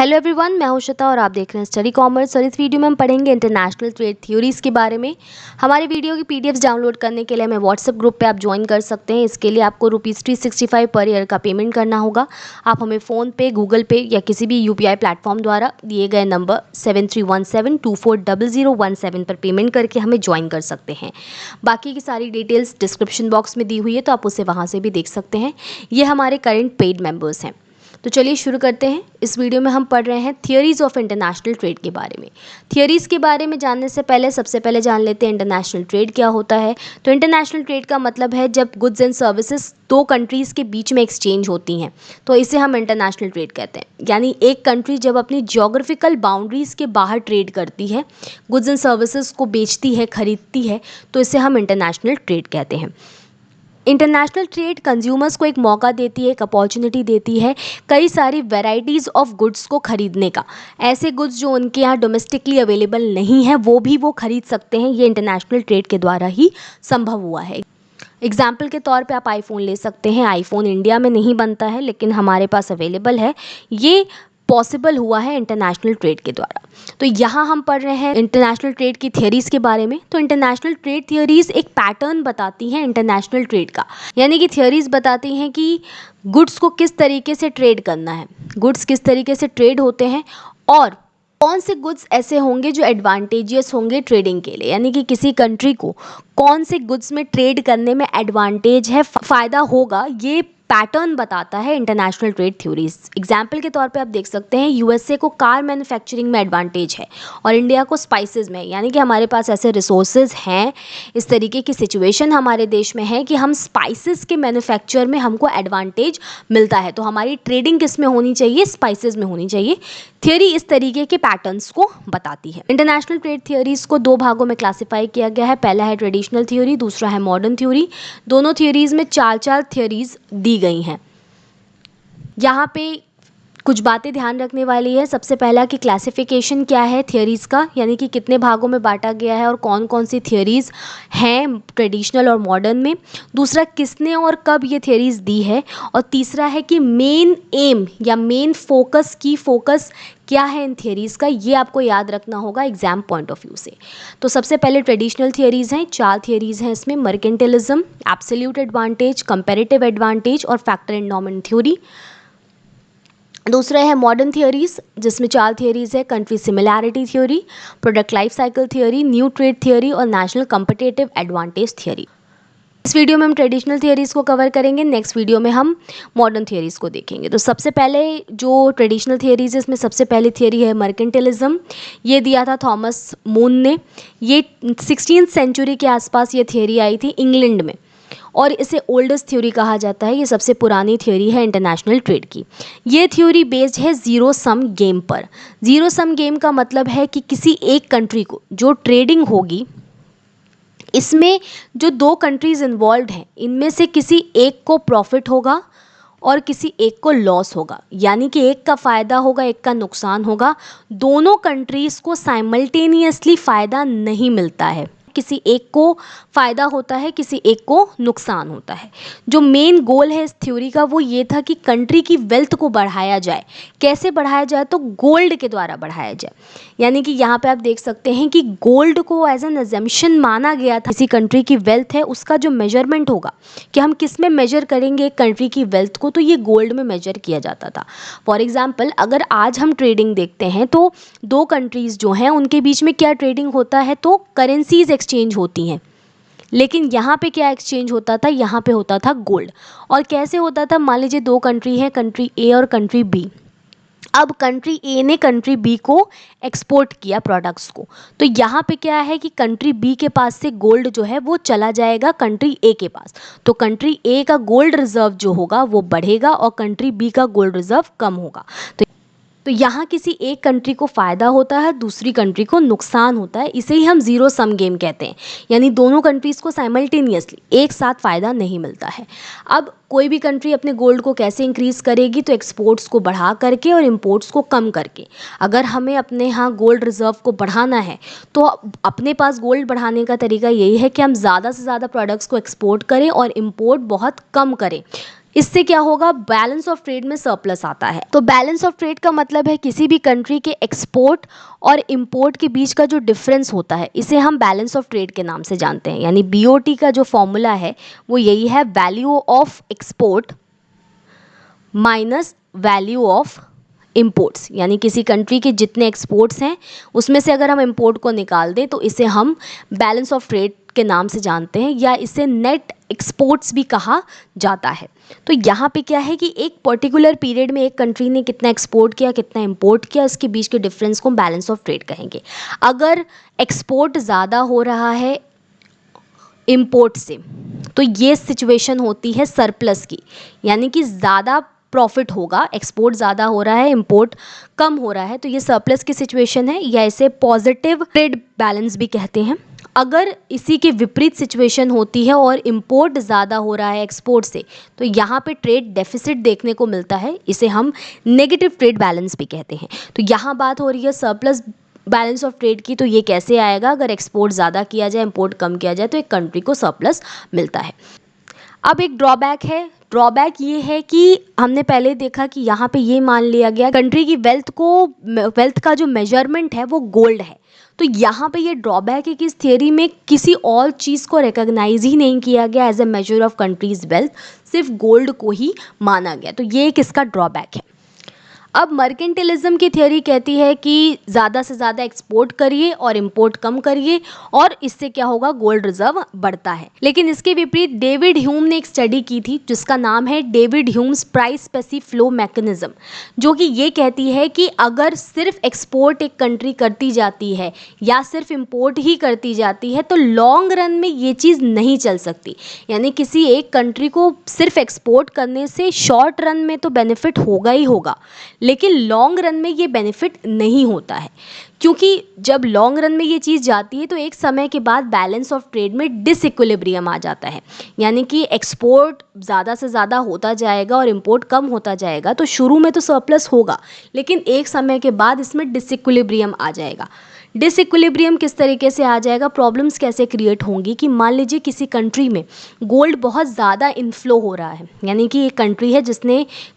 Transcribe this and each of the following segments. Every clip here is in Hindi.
हेलो एवरीवन, मैं हूं श्वेता और आप देख रहे हैं स्टडी कॉमर्स। और इस वीडियो में हम पढ़ेंगे इंटरनेशनल ट्रेड थ्योरीज के बारे में। हमारी वीडियो की पीडीएफ डाउनलोड करने के लिए हमें व्हाट्सएप ग्रुप पे आप ज्वाइन कर सकते हैं। इसके लिए आपको ₹365 पर ईयर का पेमेंट करना होगा। आप हमें फ़ोन पे, गूगल पे या किसी भी यूपीआई प्लेटफॉर्म द्वारा दिए गए नंबर 7317240017 पर पेमेंट करके हमें ज्वाइन कर सकते हैं। बाकी की सारी डिटेल्स डिस्क्रिप्शन बॉक्स में दी हुई है, तो आप उसे वहाँ से भी देख सकते हैं। ये हमारे करेंट पेड मेंबर्स हैं। तो चलिए शुरू करते हैं। इस वीडियो में हम पढ़ रहे हैं थियरीज ऑफ इंटरनेशनल ट्रेड के बारे में। थियरीज के बारे में जानने से पहले सबसे पहले जान लेते हैं इंटरनेशनल ट्रेड क्या होता है। तो इंटरनेशनल ट्रेड का मतलब है जब गुड्स एंड सर्विसेज दो कंट्रीज़ के बीच में एक्सचेंज होती हैं, तो इसे हम इंटरनेशनल ट्रेड कहते हैं। यानी एक कंट्री जब अपनी ज्योग्राफिकल बाउंड्रीज़ के बाहर ट्रेड करती है, गुड्स एंड सर्विसेज को बेचती है, खरीदती है, तो इसे हम इंटरनेशनल ट्रेड कहते हैं। इंटरनेशनल ट्रेड कंज्यूमर्स को एक मौका देती है, एक अपॉर्चुनिटी देती है कई सारी वैरायटीज़ ऑफ गुड्स को खरीदने का। ऐसे गुड्स जो उनके यहाँ डोमेस्टिकली अवेलेबल नहीं है वो खरीद सकते हैं। ये इंटरनेशनल ट्रेड के द्वारा ही संभव हुआ है। एग्जाम्पल के तौर पे आप आईफोन ले सकते हैं। आईफोन इंडिया में नहीं बनता है लेकिन हमारे पास अवेलेबल है। ये पॉसिबल हुआ है इंटरनेशनल ट्रेड के द्वारा। तो यहाँ हम पढ़ रहे हैं इंटरनेशनल ट्रेड की थियरीज़ के बारे में। तो इंटरनेशनल ट्रेड थियरीज़ एक पैटर्न बताती हैं इंटरनेशनल ट्रेड का। यानी कि थियरीज़ बताती हैं कि गुड्स को किस तरीके से ट्रेड करना है, गुड्स किस तरीके से ट्रेड होते हैं और कौन से गुड्स ऐसे होंगे जो एडवांटेजियस होंगे ट्रेडिंग के लिए। यानी कि किसी कंट्री को कौन से गुड्स में ट्रेड करने में एडवांटेज है, फ़ायदा होगा, ये पैटर्न बताता है इंटरनेशनल ट्रेड थ्योरीज। एग्जाम्पल के तौर पे आप देख सकते हैं यूएसए को कार मैन्युफैक्चरिंग में एडवांटेज है और इंडिया को स्पाइसेस में। यानी कि हमारे पास ऐसे रिसोर्सेज हैं, इस तरीके की सिचुएशन हमारे देश में है कि हम स्पाइसेस के मैन्युफैक्चर में हमको एडवांटेज मिलता है। तो हमारी ट्रेडिंग किस में होनी चाहिए? स्पाइसेस में होनी चाहिए। थियरी इस तरीके के पैटर्न्स को बताती है। इंटरनेशनल ट्रेड थियरीज को दो भागों में क्लासिफाई किया गया है। पहला है ट्रेडिशनल थ्योरी, दूसरा है मॉडर्न थ्योरी। दोनों थ्योरीज में चार चार थियरीज दी गई हैं। यहाँ पे कुछ बातें ध्यान रखने वाली है। सबसे पहला कि क्लासिफिकेशन क्या है थियरीज़ का, यानी कि कितने भागों में बांटा गया है और कौन कौन सी थियरीज़ हैं ट्रेडिशनल और मॉडर्न में। दूसरा, किसने और कब ये थियरीज़ दी है। और तीसरा है कि मेन एम या मेन फोकस की फोकस क्या है इन थियरीज़ का, ये आपको याद रखना होगा एग्जाम पॉइंट ऑफ व्यू से। तो सबसे पहले ट्रेडिशनल थियरीज़ हैं, चार थियरीज़ हैं इसमें। Mercantilism, absolute advantage, comparative advantage और फैक्टर एंडोमेंट थ्योरी। दूसरा है मॉडर्न थियरीज़, जिसमें चार थियरीज़ है। Country similarity theory, product life cycle theory, new trade theory और नेशनल कंपटीटिव एडवांटेज थ्योरी। इस वीडियो में हम ट्रेडिशनल थियरीज़ को कवर करेंगे, नेक्स्ट वीडियो में हम मॉडर्न थियरीज़ को देखेंगे। तो सबसे पहले जो ट्रेडिशनल थियरीज़ है इसमें सबसे पहली थियरी है मर्केंटिलिज्म। ये दिया था थॉमस मून ने। ये 16th सेंचुरी के आसपास ये थियरी आई थी इंग्लैंड में और इसे ओल्डेस्ट थ्योरी कहा जाता है। ये सबसे पुरानी थ्योरी है इंटरनेशनल ट्रेड की। ये थ्योरी बेस्ड है ज़ीरो सम गेम पर। ज़ीरो सम गेम का मतलब है कि किसी एक कंट्री को जो ट्रेडिंग होगी, इसमें जो दो कंट्रीज़ इन्वॉल्व हैं इनमें से किसी एक को प्रॉफिट होगा और किसी एक को लॉस होगा। यानी कि एक का फ़ायदा होगा, एक का नुकसान होगा। दोनों कंट्रीज़ को साइमल्टेनियसली फ़ायदा नहीं मिलता है। किसी एक को फ़ायदा होता है, किसी एक को नुकसान होता है। जो मेन गोल है इस थ्योरी का वो ये था कि कंट्री की वेल्थ को बढ़ाया जाए। कैसे बढ़ाया जाए? तो गोल्ड के द्वारा बढ़ाया जाए। यानी कि यहाँ पे आप देख सकते हैं कि गोल्ड को एज एन अजम्पशन माना गया था। किसी कंट्री की वेल्थ है उसका जो मेजरमेंट होगा कि हम किस में मेजर करेंगे एक कंट्री की वेल्थ को, तो ये गोल्ड में मेजर किया जाता था। फॉर एग्जाम्पल, अगर आज हम ट्रेडिंग देखते हैं तो दो कंट्रीज़ जो हैं उनके बीच में क्या ट्रेडिंग होता है? तो करेंसीज एक्सचेंज होती हैं। लेकिन यहाँ पे क्या एक्सचेंज होता था? यहाँ पे होता था गोल्ड। और कैसे होता था? मान लीजिए दो कंट्री हैं, कंट्री ए और कंट्री बी। अब कंट्री ए ने कंट्री बी को एक्सपोर्ट किया प्रोडक्ट्स को, तो यहाँ पे क्या है कि कंट्री बी के पास से गोल्ड जो है वो चला जाएगा कंट्री ए के पास। तो कंट्री ए का गोल्ड रिजर्व जो होगा वो बढ़ेगा और कंट्री बी का गोल्ड रिजर्व कम होगा। तो यहाँ किसी एक कंट्री को फ़ायदा होता है, दूसरी कंट्री को नुकसान होता है। इसे ही हम ज़ीरो सम गेम कहते हैं। यानी दोनों कंट्रीज़ को साइमल्टेनियसली एक साथ फ़ायदा नहीं मिलता है। अब कोई भी कंट्री अपने गोल्ड को कैसे इंक्रीज़ करेगी? तो एक्सपोर्ट्स को बढ़ा करके और इम्पोर्ट्स को कम करके। अगर हमें अपने यहाँ गोल्ड रिजर्व को बढ़ाना है तो अपने पास गोल्ड बढ़ाने का तरीका यही है कि हम ज़्यादा से ज़्यादा प्रोडक्ट्स को एक्सपोर्ट करें और इम्पोर्ट बहुत कम करें। इससे क्या होगा, बैलेंस ऑफ ट्रेड में सरप्लस आता है। तो बैलेंस ऑफ ट्रेड का मतलब है किसी भी कंट्री के एक्सपोर्ट और इंपोर्ट के बीच का जो डिफरेंस होता है, इसे हम बैलेंस ऑफ ट्रेड के नाम से जानते हैं। यानी बीओटी का जो फॉर्मूला है वो यही है, value of export minus value of imports. यानी किसी कंट्री के जितने एक्सपोर्ट्स हैं उसमें से अगर हम इंपोर्ट को निकाल दें तो इसे हम बैलेंस ऑफ ट्रेड के नाम से जानते हैं, या इसे नेट एक्सपोर्ट्स भी कहा जाता है। तो यहाँ पे क्या है कि एक पर्टिकुलर पीरियड में एक कंट्री ने कितना एक्सपोर्ट किया, कितना इंपोर्ट किया, इसके बीच के डिफरेंस को बैलेंस ऑफ ट्रेड कहेंगे। अगर एक्सपोर्ट ज़्यादा हो रहा है इंपोर्ट से तो ये सिचुएशन होती है सरप्लस की, यानी कि ज़्यादा प्रॉफिट होगा, एक्सपोर्ट ज़्यादा हो रहा है इंपोर्ट कम हो रहा है, तो ये सरप्लस की सिचुएशन है, या इसे पॉजिटिव ट्रेड बैलेंस भी कहते हैं। अगर इसी के विपरीत सिचुएशन होती है और इंपोर्ट ज़्यादा हो रहा है एक्सपोर्ट से, तो यहाँ पे ट्रेड डेफिसिट देखने को मिलता है, इसे हम नेगेटिव ट्रेड बैलेंस भी कहते हैं। तो यहाँ बात हो रही है सरप्लस बैलेंस ऑफ ट्रेड की, तो ये कैसे आएगा, अगर एक्सपोर्ट ज़्यादा किया जाए इंपोर्ट कम किया जाए तो एक कंट्री को सरप्लस मिलता है। अब एक ड्रॉबैक है, ड्रॉबैक ये है कि हमने पहले देखा कि यहाँ पे ये मान लिया गया कंट्री की वेल्थ का जो मेजरमेंट है वो गोल्ड है। तो यहाँ पे ये ड्रॉबैक है कि इस थियरी में किसी और चीज़ को रिकॉग्नाइज ही नहीं किया गया as a major of country's wealth, सिर्फ गोल्ड को ही माना गया। तो ये एक इसका ड्रॉबैक है। अब मर्केंटिलिज्म की थियरी कहती है कि ज़्यादा से ज़्यादा एक्सपोर्ट करिए और इंपोर्ट कम करिए, और इससे क्या होगा, गोल्ड रिजर्व बढ़ता है। लेकिन इसके विपरीत डेविड ह्यूम ने एक स्टडी की थी जिसका नाम है David Hume's price specific flow mechanism, जो कि ये कहती है कि अगर सिर्फ एक्सपोर्ट एक कंट्री करती जाती है या सिर्फ इंपोर्ट ही करती जाती है तो लॉन्ग रन में ये चीज़ नहीं चल सकती। यानी किसी एक कंट्री को सिर्फ एक्सपोर्ट करने से शॉर्ट रन में तो बेनिफिट होगा ही होगा, लेकिन लॉन्ग रन में ये बेनिफिट नहीं होता है, क्योंकि जब लॉन्ग रन में ये चीज़ जाती है तो एक समय के बाद बैलेंस ऑफ ट्रेड में डिसइक्विलिब्रियम आ जाता है। यानी कि एक्सपोर्ट ज़्यादा से ज़्यादा होता जाएगा और इंपोर्ट कम होता जाएगा, तो शुरू में तो सरप्लस होगा लेकिन एक समय के बाद इसमें डिसइक्विलिब्रियम आ जाएगा। डिसइक्विलिब्रियम किस तरीके से आ जाएगा, प्रॉब्लम्स कैसे क्रिएट होंगी कि मान लीजिए किसी कंट्री में गोल्ड बहुत ज़्यादा इनफ्लो हो रहा है, यानी कि एक कंट्री है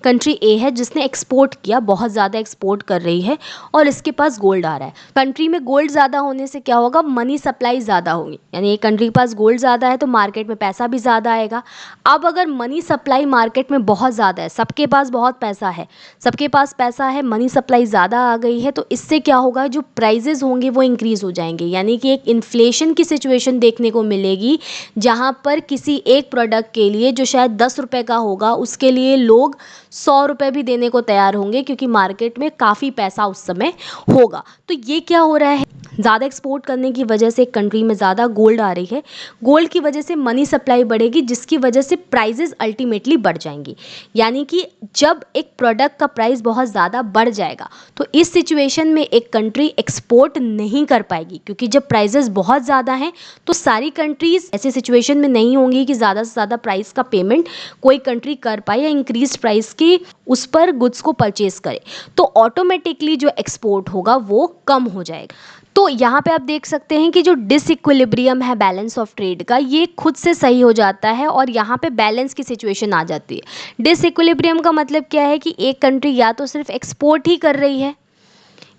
कंट्री ए है जिसने एक्सपोर्ट किया, बहुत ज़्यादा एक्सपोर्ट कर रही है और इसके पास गोल्ड आ रहा है। कंट्री में गोल्ड ज़्यादा होने से क्या होगा, मनी सप्लाई ज़्यादा होगी, यानी एक कंट्री के पास गोल्ड ज़्यादा है तो मार्केट में पैसा भी ज़्यादा आएगा। अब अगर मनी सप्लाई मार्केट में बहुत ज़्यादा है, सबके पास बहुत पैसा है, सबके पास पैसा है, मनी सप्लाई ज़्यादा आ गई है, तो इससे क्या होगा, जो प्राइजेज़ होंगे वो इंक्रीज़ हो जाएंगे। यानी कि एक इन्फ्लेशन की सिचुएशन देखने को मिलेगी, जहाँ पर किसी एक प्रोडक्ट के लिए जो शायद 10 रुपये का होगा उसके लिए लोग 100 रुपये भी देने को तैयार होंगे, क्योंकि मार्केट में काफ़ी पैसा उस समय होगा। तो ये क्या हो रहा है, ज़्यादा एक्सपोर्ट करने की वजह से कंट्री में ज़्यादा गोल्ड आ रही है, गोल्ड की वजह से मनी सप्लाई बढ़ेगी, जिसकी वजह से प्राइजेज़ अल्टीमेटली बढ़ जाएंगी। यानी कि जब एक प्रोडक्ट का प्राइस बहुत ज़्यादा बढ़ जाएगा तो इस सिचुएशन में एक कंट्री एक्सपोर्ट नहीं कर पाएगी, क्योंकि जब प्राइजेज़ बहुत ज़्यादा हैं तो सारी कंट्रीज़ ऐसी सिचुएशन में नहीं होंगी कि ज़्यादा से ज़्यादा प्राइस का पेमेंट कोई कंट्री कर पाए या इंक्रीज प्राइस की उस पर गुड्स को परचेज करे, तो ऑटोमेटिकली जो एक्सपोर्ट होगा वो कम हो जाएगा। तो यहाँ पे आप देख सकते हैं कि जो डिसइक्विलिब्रियम है बैलेंस ऑफ ट्रेड का, ये खुद से सही हो जाता है और यहाँ पे बैलेंस की सिचुएशन आ जाती है। डिसइक्विलिब्रियम का मतलब क्या है कि एक कंट्री या तो सिर्फ एक्सपोर्ट ही कर रही है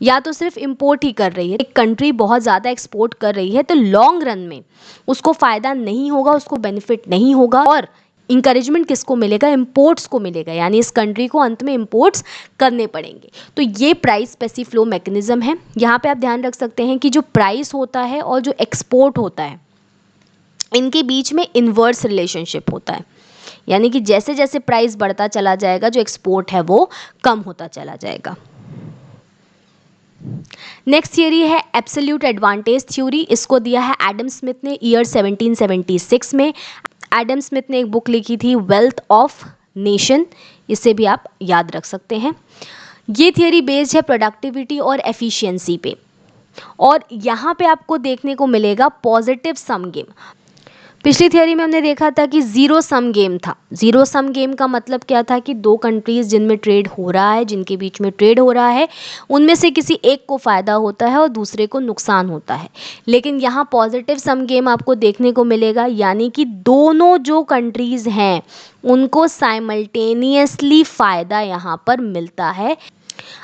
या तो सिर्फ इंपोर्ट ही कर रही है। एक कंट्री बहुत ज़्यादा एक्सपोर्ट कर रही है तो लॉन्ग रन में उसको फ़ायदा नहीं होगा, उसको बेनिफिट नहीं होगा, और इंकरेजमेंट किसको मिलेगा, इंपोर्ट्स को मिलेगा, यानी इस कंट्री को अंत में इंपोर्ट्स करने पड़ेंगे। तो ये प्राइस स्पेसिफिक फ्लो मैकेनिज्म है। यहाँ पे आप ध्यान रख सकते हैं कि जो प्राइस होता है और जो एक्सपोर्ट होता है इनके बीच में इन्वर्स रिलेशनशिप होता है, यानी कि जैसे जैसे प्राइस बढ़ता चला जाएगा जो एक्सपोर्ट है वो कम होता चला जाएगा। नेक्स्ट थियरी है एब्सोल्यूट एडवांटेज थ्योरी। इसको दिया है एडम स्मिथ ने ईयर 1776 में। एडम स्मिथ ने एक बुक लिखी थी वेल्थ ऑफ नेशन, इसे भी आप याद रख सकते हैं। ये थियरी बेस्ड है प्रोडक्टिविटी और एफिशिएंसी पे, और यहाँ पे आपको देखने को मिलेगा पॉजिटिव सम गेम। पिछली थियोरी में हमने देखा था कि ज़ीरो सम गेम था। ज़ीरो सम गेम का मतलब क्या था कि दो कंट्रीज़ जिनमें ट्रेड हो रहा है, जिनके बीच में ट्रेड हो रहा है, उनमें से किसी एक को फ़ायदा होता है और दूसरे को नुकसान होता है। लेकिन यहाँ पॉजिटिव सम गेम आपको देखने को मिलेगा, यानी कि दोनों जो कंट्रीज़ हैं उनको साइमल्टेनियसली फ़ायदा यहाँ पर मिलता है।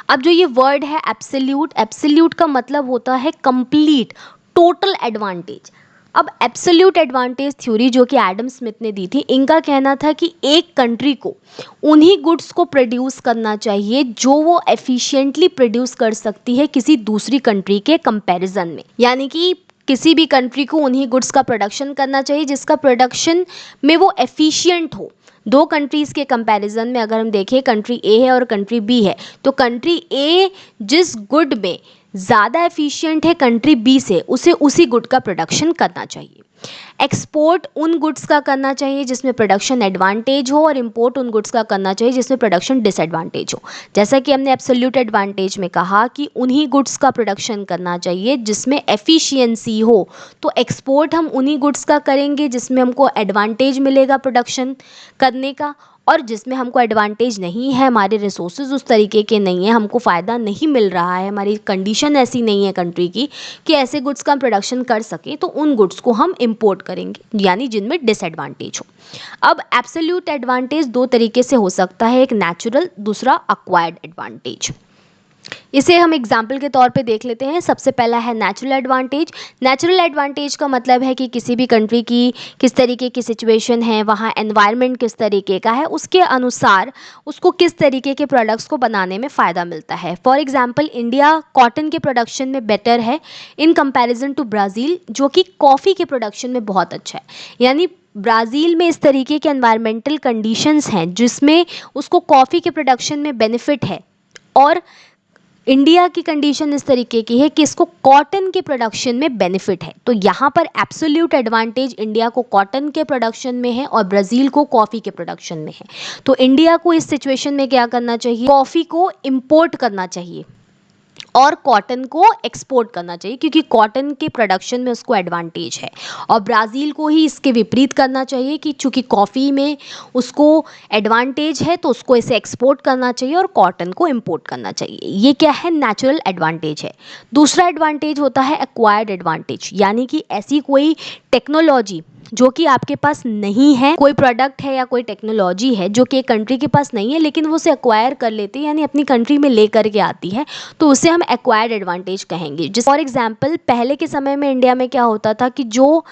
अब जो ये वर्ड है एब्सोल्यूट, एब्सोल्यूट का मतलब होता है कंप्लीट, टोटल एडवांटेज। अब एब्सोल्यूट एडवांटेज थ्योरी जो कि एडम स्मिथ ने दी थी, इनका कहना था कि एक कंट्री को उन्हीं गुड्स को प्रोड्यूस करना चाहिए जो वो एफिशिएंटली प्रोड्यूस कर सकती है किसी दूसरी कंट्री के कंपैरिजन में। यानी कि किसी भी कंट्री को उन्हीं गुड्स का प्रोडक्शन करना चाहिए जिसका प्रोडक्शन में वो एफिशिएंट हो। दो कंट्रीज़ के कंपैरिजन में अगर हम देखें, कंट्री ए है और कंट्री बी है, तो कंट्री ए जिस गुड में ज़्यादा एफिशिएंट है कंट्री बी से, उसे उसी गुड का प्रोडक्शन करना चाहिए। एक्सपोर्ट उन गुड्स का करना चाहिए जिसमें प्रोडक्शन एडवांटेज हो, और इंपोर्ट उन गुड्स का करना चाहिए जिसमें प्रोडक्शन डिसएडवांटेज हो। जैसा कि हमने एब्सोल्यूट एडवांटेज में कहा कि उन्हीं गुड्स का प्रोडक्शन करना चाहिए जिसमें एफिशिएंसी हो, तो एक्सपोर्ट हम उन्हीं गुड्स का करेंगे जिसमें हमको एडवांटेज मिलेगा प्रोडक्शन करने का, और जिसमें हमको एडवांटेज नहीं है, हमारे रिसोर्सेज उस तरीके के नहीं है, हमको फ़ायदा नहीं मिल रहा है, हमारी कंडीशन ऐसी नहीं है कंट्री की कि ऐसे गुड्स का हम प्रोडक्शन कर सकें, तो उन गुड्स को हम इंपोर्ट करेंगे, यानी जिनमें डिसएडवांटेज हो। अब एब्सोल्यूट एडवांटेज दो तरीके से हो सकता है, एक नेचुरल, दूसरा अक्वायर्ड एडवांटेज। इसे हम एग्जाम्पल के तौर पे देख लेते हैं। सबसे पहला है नेचुरल एडवांटेज। नेचुरल एडवांटेज का मतलब है कि किसी भी कंट्री की किस तरीके की सिचुएशन है, वहाँ एनवायरनमेंट किस तरीके का है, उसके अनुसार उसको किस तरीके के प्रोडक्ट्स को बनाने में फ़ायदा मिलता है। फॉर एग्जाम्पल, इंडिया कॉटन के प्रोडक्शन में बेटर है इन कंपेरिजन टू ब्राज़ील, जो कि कॉफ़ी के प्रोडक्शन में बहुत अच्छा है। यानी ब्राज़ील में इस तरीके के एनवायरमेंटल कंडीशंस हैं जिसमें उसको कॉफ़ी के प्रोडक्शन में बेनिफिट है, और इंडिया की कंडीशन इस तरीके की है कि इसको कॉटन के प्रोडक्शन में बेनिफिट है। तो यहाँ पर एब्सोल्यूट एडवांटेज इंडिया को कॉटन के प्रोडक्शन में है और ब्राज़ील को कॉफ़ी के प्रोडक्शन में है। तो इंडिया को इस सिचुएशन में क्या करना चाहिए, कॉफ़ी को इंपोर्ट करना चाहिए और कॉटन को एक्सपोर्ट करना चाहिए, क्योंकि कॉटन के प्रोडक्शन में उसको एडवांटेज है। और ब्राज़ील को ही इसके विपरीत करना चाहिए कि चूँकि कॉफ़ी में उसको एडवांटेज है तो उसको इसे एक्सपोर्ट करना चाहिए और कॉटन को इंपोर्ट करना चाहिए। ये क्या है, नेचुरल एडवांटेज है। दूसरा एडवांटेज होता है एक्वायर्ड एडवांटेज, यानी कि ऐसी कोई टेक्नोलॉजी जो कि आपके पास नहीं है, कोई प्रोडक्ट है या कोई टेक्नोलॉजी है जो कि एक कंट्री के पास नहीं है लेकिन वो उसे एक्वायर कर लेती है, यानी अपनी कंट्री में ले करके आती है, तो उसे हम एक्वायर्ड एडवांटेज कहेंगे। जिस फॉर एग्जांपल, पहले के समय में इंडिया में क्या होता था कि जो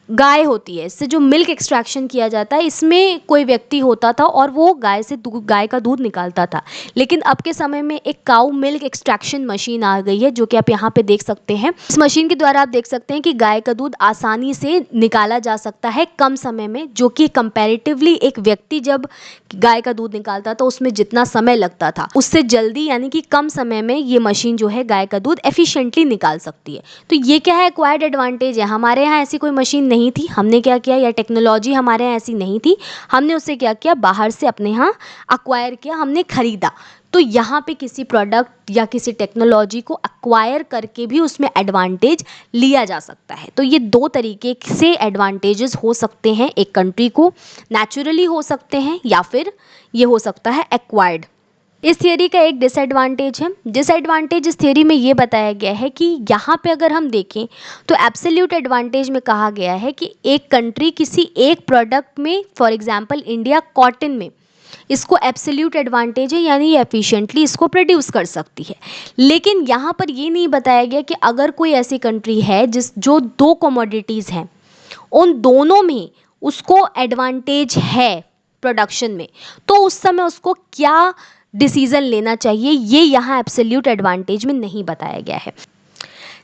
गाय होती है, इससे जो मिल्क एक्सट्रैक्शन किया जाता है, इसमें कोई व्यक्ति होता था और वो गाय से गाय का दूध निकालता था। लेकिन अब के समय में एक काऊ मिल्क एक्सट्रैक्शन मशीन आ गई है, जो कि आप यहाँ पे देख सकते हैं। इस मशीन के द्वारा आप देख सकते हैं कि गाय का दूध आसानी से निकाला जा सकता है कम समय में, जो कि कंपैरेटिवली एक व्यक्ति जब गाय का दूध निकालता था उसमें जितना समय लगता था उससे जल्दी, यानी कि कम समय में ये मशीन जो है गाय का दूध एफिशिएंटली निकाल सकती है। तो ये क्या है, एक्वायर्ड एडवांटेज है। हमारे यहाँ ऐसी कोई मशीन नहीं थी, हमने क्या किया, या टेक्नोलॉजी हमारे यहाँ ऐसी नहीं थी, हमने उससे क्या किया, बाहर से अपने यहाँ अक्वायर किया, हमने खरीदा। तो यहाँ पे किसी प्रोडक्ट या किसी टेक्नोलॉजी को एक्वायर करके भी उसमें एडवांटेज लिया जा सकता है। तो ये दो तरीके से एडवांटेजेस हो सकते हैं एक कंट्री को, नेचुरली हो सकते हैं या फिर ये हो सकता है एक्वायर्ड। इस थियरी का एक डिसएडवांटेज है। डिसएडवांटेज इस थियरी में ये बताया गया है कि यहाँ पे अगर हम देखें तो एब्सोल्यूट एडवांटेज में कहा गया है कि एक कंट्री किसी एक प्रोडक्ट में, फॉर एग्जांपल इंडिया कॉटन में, इसको एब्सोल्यूट एडवांटेज है, यानी ये एफिशिएंटली इसको प्रोड्यूस कर सकती है। लेकिन यहाँ पर ये नहीं बताया गया कि अगर कोई ऐसी कंट्री है जो दो कमोडिटीज़ हैं, उन दोनों में उसको एडवांटेज है प्रोडक्शन में, तो उस समय उसको क्या डिसीजन लेना चाहिए, ये यहाँ एब्सोल्यूट एडवांटेज में नहीं बताया गया है।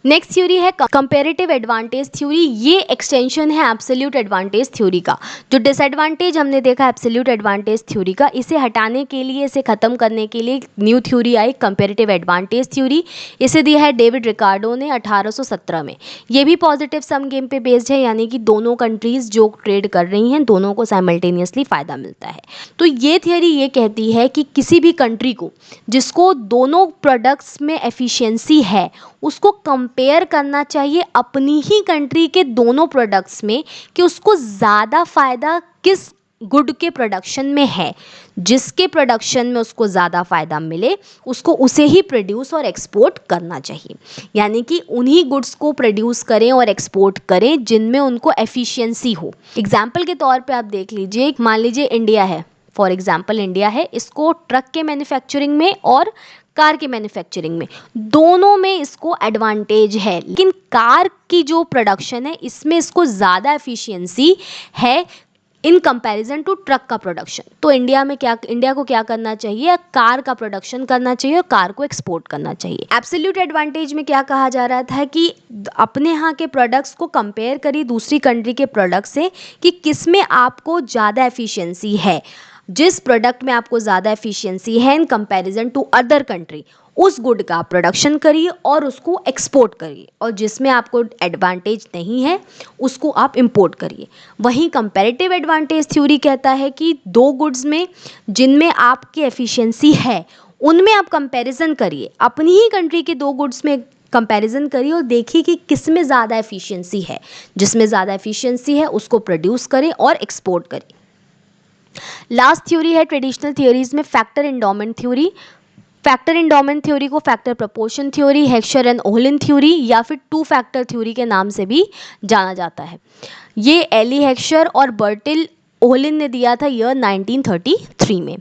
नेक्स्ट थ्योरी है कंपैरेटिव एडवांटेज थ्योरी। ये एक्सटेंशन है एब्सोल्यूट एडवांटेज थ्योरी का। जो डिसएडवांटेज हमने देखा एब्सोल्यूट एडवांटेज थ्योरी का, इसे हटाने के लिए, इसे ख़त्म करने के लिए न्यू थ्योरी आई, कंपैरेटिव एडवांटेज थ्योरी। इसे दिया है डेविड रिकार्डो ने 1817 में। ये भी पॉजिटिव सम गेम पे बेस्ड है, यानी कि दोनों कंट्रीज़ जो ट्रेड कर रही हैं दोनों को साइमल्टेनियसली फ़ायदा मिलता है। तो ये थियरी ये कहती है कि किसी भी कंट्री को जिसको दोनों प्रोडक्ट्स में एफिशिएंसी है उसको कंपेयर करना चाहिए अपनी ही कंट्री के दोनों प्रोडक्ट्स में कि उसको ज़्यादा फ़ायदा किस गुड के प्रोडक्शन में है। जिसके प्रोडक्शन में उसको ज़्यादा फ़ायदा मिले उसको उसे ही प्रोड्यूस और एक्सपोर्ट करना चाहिए। यानी कि उन्हीं गुड्स को प्रोड्यूस करें और एक्सपोर्ट करें जिनमें उनको एफिशिएंसी हो। एग्जाम्पल के तौर पे आप देख लीजिए, मान लीजिए इंडिया है, फॉर एग्जाम्पल इंडिया है, इसको ट्रक के मैन्युफैक्चरिंग में और कार के मैन्युफैक्चरिंग में दोनों में इसको एडवांटेज है, लेकिन कार की जो प्रोडक्शन है इसमें इसको ज़्यादा एफिशिएंसी है इन कंपैरिजन टू ट्रक का प्रोडक्शन। तो इंडिया को क्या करना चाहिए, कार का प्रोडक्शन करना चाहिए और कार को एक्सपोर्ट करना चाहिए। एब्सोल्यूट एडवांटेज में क्या कहा जा रहा था कि अपने यहाँ के प्रोडक्ट्स को कंपेयर करिए दूसरी कंट्री के प्रोडक्ट से कि किस में आपको ज़्यादा एफिशिएंसी है। जिस प्रोडक्ट में आपको ज़्यादा एफिशिएंसी है in comparison to other country, उस गुड का प्रोडक्शन करिए और उसको एक्सपोर्ट करिए, और जिसमें आपको एडवांटेज नहीं है उसको आप इंपोर्ट करिए। वहीं कंपैरेटिव एडवांटेज थ्योरी कहता है कि दो गुड्स में जिनमें आपकी एफिशिएंसी है उनमें आप कंपैरिजन करिए, अपनी ही कंट्री के दो गुड्स में कंपैरिजन करिए और देखिए कि किस में ज़्यादा एफिशिएंसी है। जिसमें ज़्यादा एफिशिएंसी है उसको प्रोड्यूस करें और एक्सपोर्ट करें। लास्ट थ्योरी है ट्रेडिशनल थियोरीज में factor endowment theory. Factor endowment theory को factor proportion theory, Heckscher and Ohlin theory या फिर टू फैक्टर थ्योरी के नाम से भी जाना जाता है। ये एली हेक्सचर और बर्टिल ओहलिन ने दिया था ईयर 1933 में।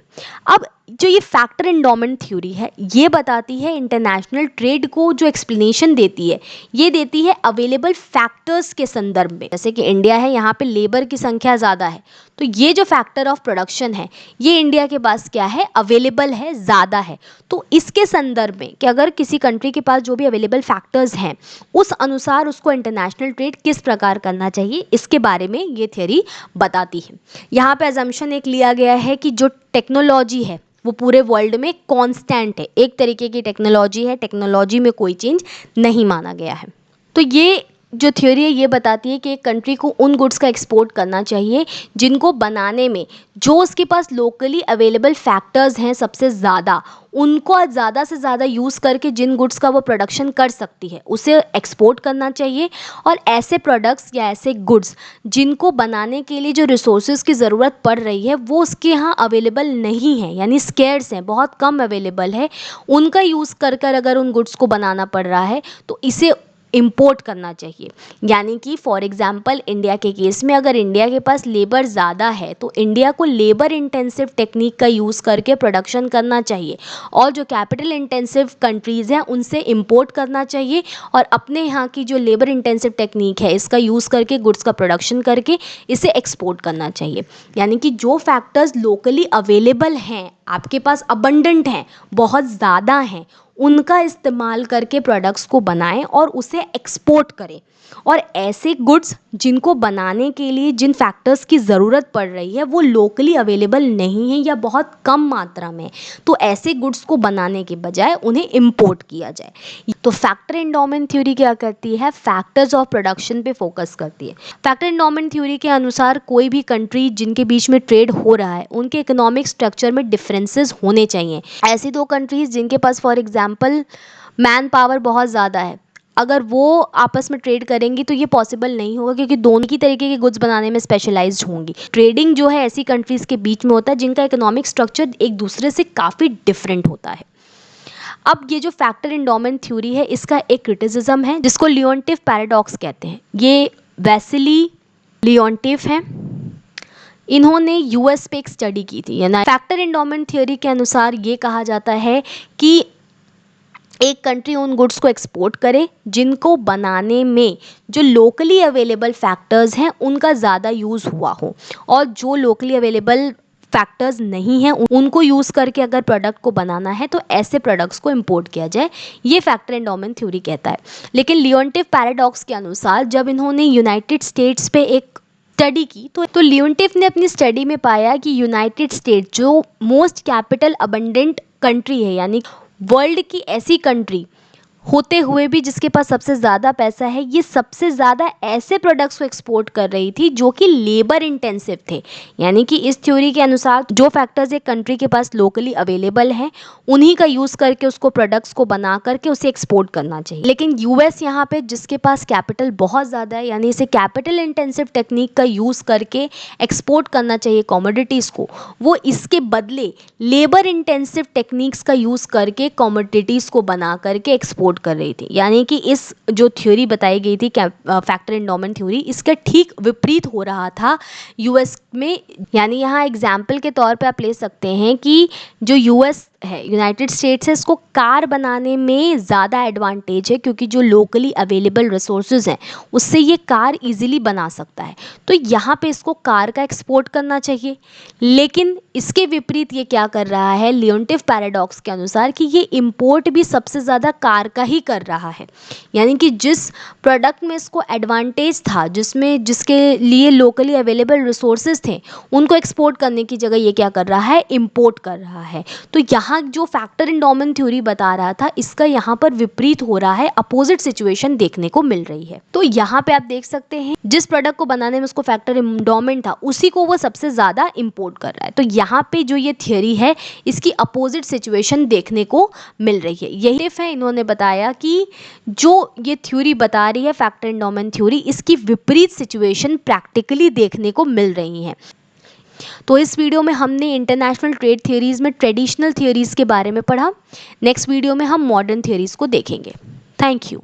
अब जो ये फैक्टर एंडोमेंट थ्योरी है ये बताती है इंटरनेशनल ट्रेड को, जो एक्सप्लेनेशन देती है ये देती है अवेलेबल फैक्टर्स के संदर्भ में। जैसे कि इंडिया है, यहाँ पे लेबर की संख्या ज़्यादा है, तो ये जो फैक्टर ऑफ प्रोडक्शन है ये इंडिया के पास क्या है, अवेलेबल है, ज़्यादा है। तो इसके संदर्भ में कि अगर किसी कंट्री के पास जो भी अवेलेबल फैक्टर्स हैं उस अनुसार उसको इंटरनेशनल ट्रेड किस प्रकार करना चाहिए, इसके बारे में ये थ्योरी बताती है। यहाँ पे अजम्पशन एक लिया गया है कि जो टेक्नोलॉजी है वो पूरे वर्ल्ड में कांस्टेंट है, एक तरीके की टेक्नोलॉजी है, टेक्नोलॉजी में कोई चेंज नहीं माना गया है। तो ये जो थ्योरी है ये बताती है कि एक कंट्री को उन गुड्स का एक्सपोर्ट करना चाहिए जिनको बनाने में जो उसके पास लोकली अवेलेबल फैक्टर्स हैं सबसे ज़्यादा, उनको ज़्यादा से ज़्यादा यूज़ करके जिन गुड्स का वो प्रोडक्शन कर सकती है उसे एक्सपोर्ट करना चाहिए। और ऐसे प्रोडक्ट्स या ऐसे गुड्स जिनको बनाने के लिए जो रिसोर्सेज की ज़रूरत पड़ रही है वो उसके यहाँ अवेलेबल नहीं है, यानी स्केर्स हैं, बहुत कम अवेलेबल है, उनका यूज़ कर कर अगर उन गुड्स को बनाना पड़ रहा है तो इसे इम्पोर्ट करना चाहिए। यानी कि फॉर एग्जांपल इंडिया के केस में अगर इंडिया के पास लेबर ज़्यादा है तो इंडिया को लेबर इंटेंसिव टेक्निक का यूज़ करके प्रोडक्शन करना चाहिए, और जो कैपिटल इंटेंसिव कंट्रीज़ हैं उनसे इम्पोर्ट करना चाहिए और अपने यहाँ की जो लेबर इंटेंसिव टेक्निक है इसका यूज़ करके गुड्स का प्रोडक्शन करके इसे एक्सपोर्ट करना चाहिए। यानी कि जो फैक्टर्स लोकली अवेलेबल हैं, आपके पास अबंडेंट हैं, बहुत ज़्यादा हैं, उनका इस्तेमाल करके प्रोडक्ट्स को बनाएं और उसे एक्सपोर्ट करें। और ऐसे गुड्स जिनको बनाने के लिए जिन फैक्टर्स की ज़रूरत पड़ रही है वो लोकली अवेलेबल नहीं है या बहुत कम मात्रा में, तो ऐसे गुड्स को बनाने के बजाय उन्हें इंपोर्ट किया जाए। तो फैक्टर एंडोमेंट थ्योरी क्या करती है, फैक्टर्स ऑफ प्रोडक्शन पे फोकस करती है। फैक्टर एंडोमेंट थ्योरी के अनुसार कोई भी कंट्री जिनके बीच में ट्रेड हो रहा है उनके इकोनॉमिक स्ट्रक्चर में डिफरेंसेस होने चाहिए। ऐसी दो कंट्रीज जिनके पास फॉर एग्जांपल मैन पावर बहुत ज़्यादा है, अगर वो आपस में ट्रेड करेंगी तो ये पॉसिबल नहीं होगा क्योंकि दोनों की तरीके के गुड्स बनाने में स्पेशलाइज्ड होंगी। ट्रेडिंग जो है ऐसी कंट्रीज़ के बीच में होता है जिनका इकोनॉमिक स्ट्रक्चर एक दूसरे से काफ़ी डिफरेंट होता है। अब ये जो फैक्टर एंडोमेंट थ्योरी है इसका एक क्रिटिसिज्म है जिसको लियोन्टिफ पैराडॉक्स कहते हैं। ये वैसिली लियोन्टिफ हैं, इन्होंने यूएस पे एक स्टडी की थी। फैक्टर एंडोमेंट थ्योरी के अनुसार ये कहा जाता है कि एक कंट्री उन गुड्स को एक्सपोर्ट करे जिनको बनाने में जो लोकली अवेलेबल फैक्टर्स हैं उनका ज़्यादा यूज़ हुआ हो, और जो लोकली अवेलेबल फैक्टर्स नहीं हैं उनको यूज़ करके अगर प्रोडक्ट को बनाना है तो ऐसे प्रोडक्ट्स को इंपोर्ट किया जाए, ये फैक्टर एंडोमेंट थ्योरी कहता है। लेकिन लियोन्टिफ पैराडॉक्स के अनुसार जब इन्होंने यूनाइटेड स्टेट्स पे एक स्टडी की तो लियोन्टिफ ने अपनी स्टडी में पाया कि यूनाइटेड स्टेट्स जो मोस्ट कैपिटल अबंडेंट कंट्री है, यानी वर्ल्ड की ऐसी कंट्री होते हुए भी जिसके पास सबसे ज़्यादा पैसा है, ये सबसे ज़्यादा ऐसे प्रोडक्ट्स को एक्सपोर्ट कर रही थी जो कि लेबर इंटेंसिव थे। यानी कि इस थ्योरी के अनुसार जो फैक्टर्स एक कंट्री के पास लोकली अवेलेबल हैं, उन्हीं का यूज़ करके उसको प्रोडक्ट्स को बना करके उसे एक्सपोर्ट करना चाहिए। लेकिन यूएस यहाँ पे जिसके पास कैपिटल बहुत ज़्यादा है, यानी इसे कैपिटल इंटेंसिव टेक्निक का यूज़ करके एक्सपोर्ट करना चाहिए कमोडिटीज़ को, वो इसके बदले लेबर इंटेंसिव टेक्निक्स का यूज़ करके कमोडिटीज़ को बना करके एक्सपोर्ट कर रही थी। यानी कि इस जो थ्योरी बताई गई थी फैक्टर एंडोमेंट थ्योरी, इसका ठीक विपरीत हो रहा था यूएस में। यानी यहाँ एग्जाम्पल के तौर पे आप ले सकते हैं कि जो यूएस है, यूनाइटेड स्टेट्स है, इसको कार बनाने में ज़्यादा एडवांटेज है क्योंकि जो लोकली अवेलेबल रिसोर्सेज हैं उससे ये कार इजीली बना सकता है, तो यहाँ पे इसको कार का एक्सपोर्ट करना चाहिए। लेकिन इसके विपरीत ये क्या कर रहा है, लियोन्टिफ पैराडॉक्स के अनुसार, कि ये इंपोर्ट भी सबसे ज़्यादा कार का ही कर रहा है। यानी कि जिस प्रोडक्ट में इसको एडवांटेज था, जिसमें जिसके लिए लोकली अवेलेबल रिसोर्सेज थे, उनको एक्सपोर्ट करने की जगह ये क्या कर रहा है, इंपोर्ट कर रहा है। तो यहाँ जो फैक्टर एंडोमेंट थ्योरी बता रहा था, इसका यहाँ पर विपरीत हो रहा है, अपोजिट सिचुएशन देखने को मिल रही है। तो यहाँ पे आप देख सकते हैं जिस प्रोडक्ट को बनाने में उसको फैक्टर एंडोमेंट था, उसी को वो सबसे ज़्यादा इंपोर्ट कर रहा है। तो यहाँ पे जो ये थ्योरी है, इसकी अपोजिट सिचुएशन देखने को मिल रही है। यही है, इन्होंने बताया कि जो ये थ्योरी बता रही है फैक्टर एंडोमेंट थ्योरी, इसकी विपरीत सिचुएशन प्रैक्टिकली देखने को मिल रही है। तो इस वीडियो में हमने इंटरनेशनल ट्रेड थ्योरीज़ में ट्रेडिशनल थ्योरीज़ के बारे में पढ़ा। नेक्स्ट वीडियो में हम मॉडर्न थ्योरीज़ को देखेंगे। Thank you.